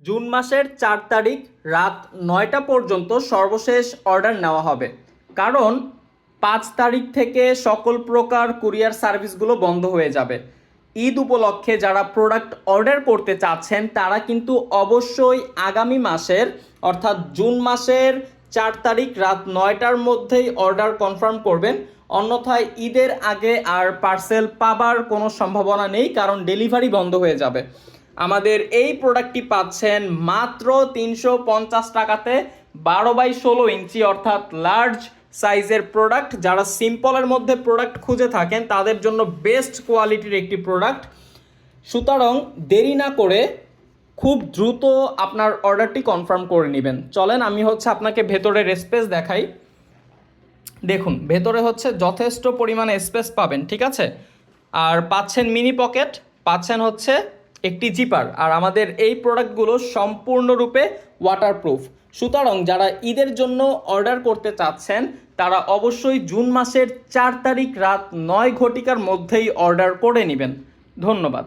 June মাসের 4 তারিখ রাত 9টা পর্যন্ত সর্বশেষ অর্ডার নেওয়া হবে। কারণ 5 তারিখ থেকে সকল প্রকার কুরিয়ার সার্ভিসগুলো বন্ধ হয়ে যাবে। ঈদ উপলক্ষে যারা প্রোডাক্ট অর্ডার করতে চাচ্ছেন তারা কিন্তু অবশ্যই আগামী মাসের অর্থাৎ জুন মাসের 4 তারিখ রাত 9টার মধ্যেই অর্ডার কনফার্ম করবেন। অন্যথায় ঈদের আগে আর পার্সেল পাবার কোনো সম্ভাবনা নেই, কারণ ডেলিভারি বন্ধ হয়ে যাবে। আমাদের এই প্রোডাক্টটি পাচ্ছেন মাত্র 350 টাকাতে 12x16 ইঞ্চি অর্থাৎ লার্জ সাইজের প্রোডাক্ট। যারা সিম্পলের মধ্যে প্রোডাক্ট খুঁজে থাকেন তাদের জন্য বেস্ট কোয়ালিটির একটি প্রোডাক্ট। সুতরাং দেরি না করে খুব দ্রুত আপনার অর্ডারটি কনফার্ম করে নেবেন। চলেন আমি আপনাকে ভেতরের স্পেস দেখাই। দেখুন, ভেতরে যথেষ্ট পরিমাণে স্পেস পাবেন, ঠিক আছে। আর পাচ্ছেন মিনি পকেট, পাচ্ছেন একটি জিপার। আর আমাদের এই প্রোডাক্টগুলো সম্পূর্ণরূপে ওয়াটারপ্রুফ। সুতরাং যারা ঈদের জন্য অর্ডার করতে চাচ্ছেন তারা অবশ্যই জুন মাসের 4 তারিখ রাত 9 ঘটিকার মধ্যেই অর্ডার করে নেবেন। ধন্যবাদ।